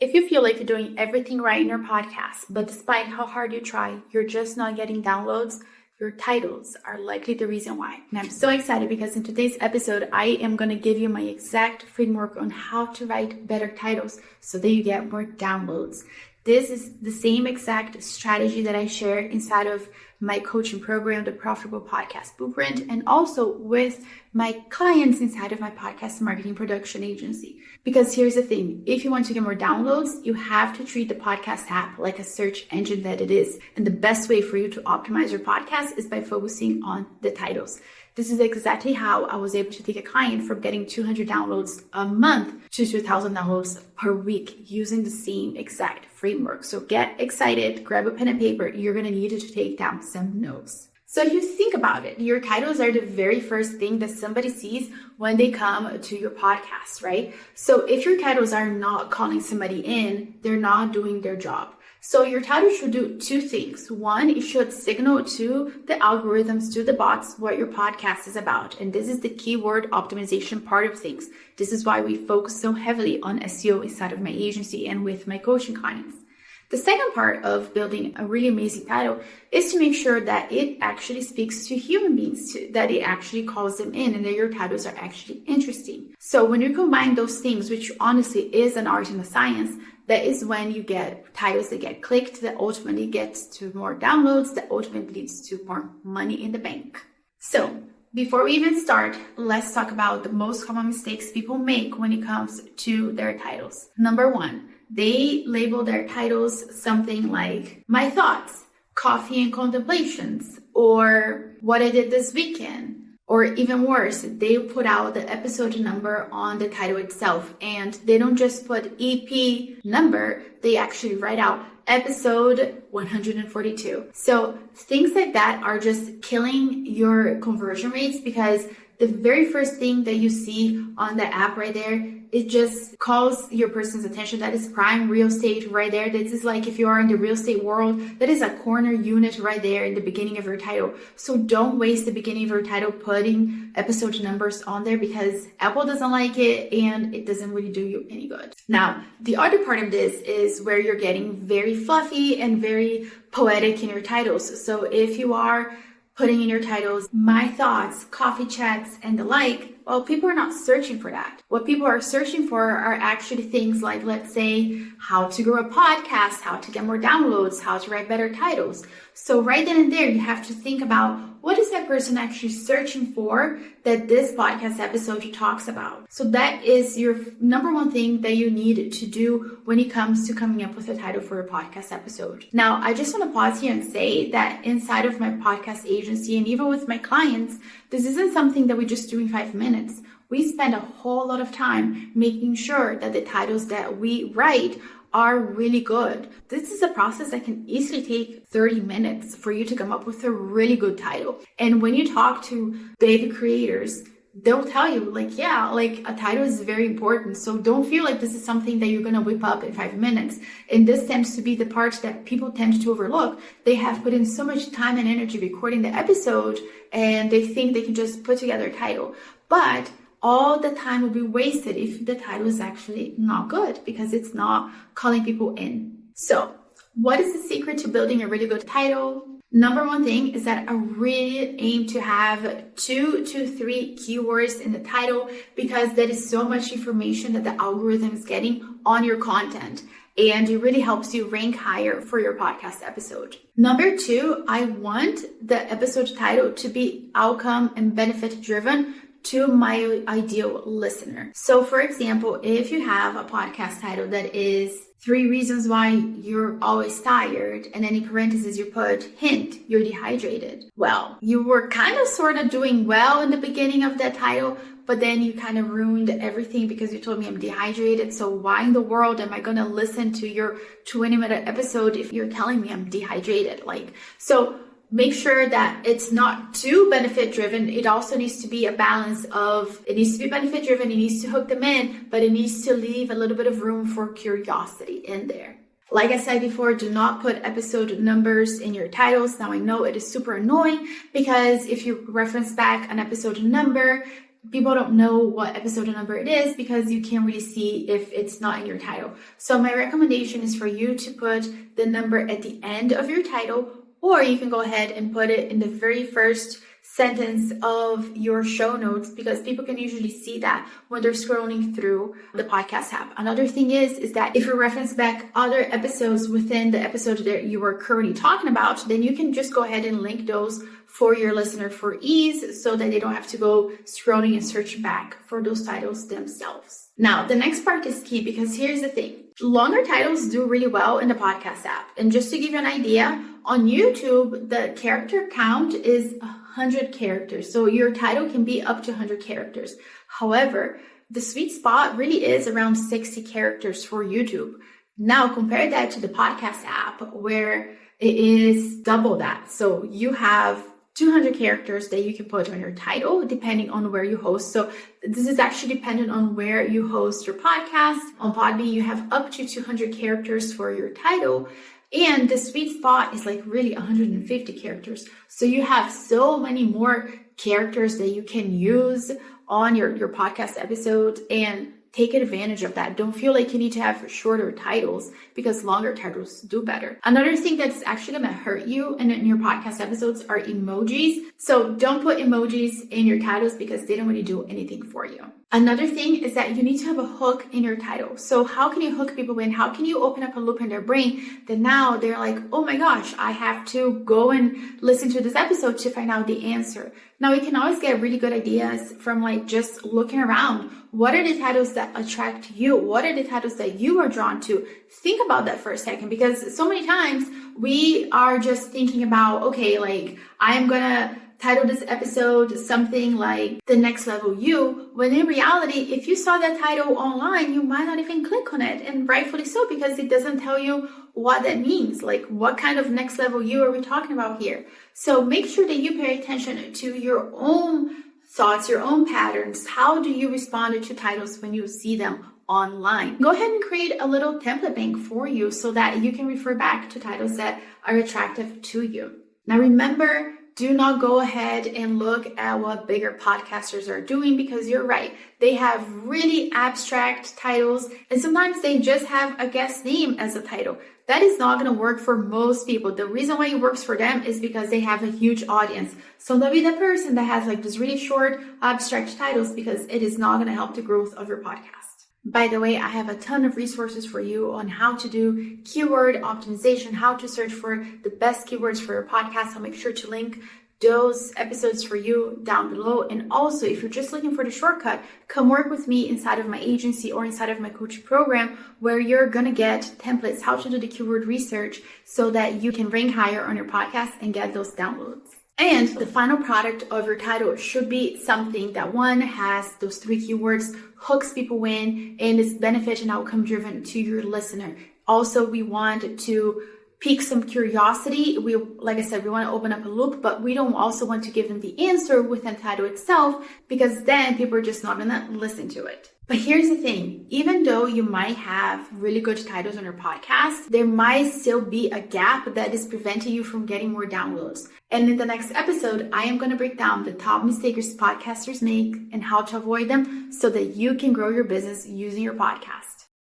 If you feel like you're doing everything right in your podcast, but despite how hard you try, you're just not getting downloads, your titles are likely the reason why. And I'm so excited because in today's episode, I am going to give you my exact framework on how to write better titles so that you get more downloads. This is the same exact strategy that I share inside of my coaching program, the Profitable Podcast Blueprint, and also with my clients inside of my podcast marketing production agency. Because here's the thing, if you want to get more downloads, you have to treat the podcast app like a search engine that it is. And the best way for you to optimize your podcast is by focusing on the titles. This is exactly how I was able to take a client from getting 200 downloads a month to 2,000 downloads per week using the same exact framework. So get excited, grab a pen and paper. You're going to need it to take down some notes. So if you think about it, your titles are the very first thing that somebody sees when they come to your podcast, right? So if your titles are not calling somebody in, they're not doing their job. So your title should do two things. One, it should signal to the algorithms, to the bots, what your podcast is about. And this is the keyword optimization part of things. This is why we focus so heavily on SEO inside of my agency and with my coaching clients. The second part of building a really amazing title is to make sure that it actually speaks to human beings, that it actually calls them in and that your titles are actually interesting. So when you combine those things, which honestly is an art and a science, that is when you get titles that get clicked, that ultimately gets to more downloads, that ultimately leads to more money in the bank. So before we even start, let's talk about the most common mistakes people make when it comes to their titles. Number one, they label their titles something like my thoughts, coffee and contemplations, or what I did this weekend. Or even worse, they put out the episode number on the title itself, and they don't just put EP number, they actually write out episode 142. So things like that are just killing your conversion rates because the very first thing that you see on the app right there, it just calls your person's attention. That is prime real estate right there. This is like if you are in the real estate world, that is a corner unit right there in the beginning of your title. So don't waste the beginning of your title putting episode numbers on there because Apple doesn't like it and it doesn't really do you any good. Now, the other part of this is where you're getting very fluffy and very poetic in your titles. So if you are putting in your titles, my thoughts, coffee chats, and the like, well, people are not searching for that. What people are searching for are actually things like, let's say, how to grow a podcast, how to get more downloads, how to write better titles. So right then and there, you have to think about what is that person actually searching for that this podcast episode talks about. So that is your number one thing that you need to do when it comes to coming up with a title for a podcast episode. Now, I just want to pause here and say that inside of my podcast agency and even with my clients, this isn't something that we just do in 5 minutes. We spend a whole lot of time making sure that the titles that we write are really good. This is a process that can easily take 30 minutes for you to come up with a really good title. And when you talk to big creators, they'll tell you a title is very important. So don't feel like this is something that you're going to whip up in 5 minutes. And this tends to be the part that people tend to overlook. They have put in so much time and energy recording the episode and they think they can just put together a title. But all the time will be wasted if the title is actually not good because it's not calling people in. So what is the secret to building a really good title? Number one thing is that I really aim to have 2 to 3 keywords in the title because that is so much information that the algorithm is getting on your content. And it really helps you rank higher for your podcast episode. Number 2, I want the episode title to be outcome and benefit driven to my ideal listener. So for example, if you have a podcast title that is 3 reasons why you're always tired, and then in parentheses you put, hint, you're dehydrated. Well, you were kind of sort of doing well in the beginning of that title, but then you kind of ruined everything because you told me I'm dehydrated. So why in the world am I going to listen to your 20-minute episode if you're telling me I'm dehydrated? So make sure that it's not too benefit driven. It also needs to be a balance of, it needs to be benefit driven, it needs to hook them in, but it needs to leave a little bit of room for curiosity in there. Like I said before, do not put episode numbers in your titles. Now I know it is super annoying because if you reference back an episode number, people don't know what episode number it is because you can't really see if it's not in your title. So my recommendation is for you to put the number at the end of your title, or you can go ahead and put it in the very first sentence of your show notes, because people can usually see that when they're scrolling through the podcast app. Another thing is that if you reference back other episodes within the episode that you are currently talking about, then you can just go ahead and link those for your listener for ease, so that they don't have to go scrolling and search back for those titles themselves. Now, the next part is key, because here's the thing. Longer titles do really well in the podcast app. And just to give you an idea, on YouTube, the character count is 100 characters. So your title can be up to 100 characters. However, the sweet spot really is around 60 characters for YouTube. Now, compare that to the podcast app, where it is double that. So you have 200 characters that you can put on your title, depending on where you host. So this is actually dependent on where you host your podcast. On Podbean, you have up to 200 characters for your title. And the sweet spot is like really 150 characters. So you have so many more characters that you can use on your podcast episode, and take advantage of that. Don't feel like you need to have shorter titles, because longer titles do better. Another thing that's actually going to hurt you in your podcast episodes are emojis. So don't put emojis in your titles, because they don't really do anything for you. Another thing is that you need to have a hook in your title. So how can you hook people in? How can you open up a loop in their brain that now they're like, oh my gosh, I have to go and listen to this episode to find out the answer. Now, you can always get really good ideas from like just looking around. What are the titles that attract you? What are the titles that you are drawn to? Think about that for a second, because so many times we are just thinking about, okay, like I'm gonna title this episode something like The Next Level You, when in reality, if you saw that title online, you might not even click on it, and rightfully so, because it doesn't tell you what that means. Like, what kind of next level you are we talking about here? So make sure that you pay attention to your own thoughts, your own patterns. How do you respond to titles when you see them online? Go ahead and create a little template bank for you so that you can refer back to titles that are attractive to you. Now remember, do not go ahead and look at what bigger podcasters are doing, because you're right. They have really abstract titles, and sometimes they just have a guest name as a title. That is not going to work for most people. The reason why it works for them is because they have a huge audience. So don't be the person that has like this really short abstract titles, because it is not going to help the growth of your podcast. By the way, I have a ton of resources for you on how to do keyword optimization, how to search for the best keywords for your podcast. I'll make sure to link those episodes for you down below. And also, if you're just looking for the shortcut, come work with me inside of my agency or inside of my coaching program, where you're going to get templates, how to do the keyword research so that you can rank higher on your podcast and get those downloads. And the final product of your title should be something that, one, has those 3 keywords, hooks people in, and is benefit and outcome driven to your listener. Also, we want to pique some curiosity. Like I said, we want to open up a loop, but we don't also want to give them the answer within the title itself, because then people are just not going to listen to it. But here's the thing, even though you might have really good titles on your podcast, there might still be a gap that is preventing you from getting more downloads. And in the next episode, I am going to break down the top mistakes podcasters make and how to avoid them so that you can grow your business using your podcast.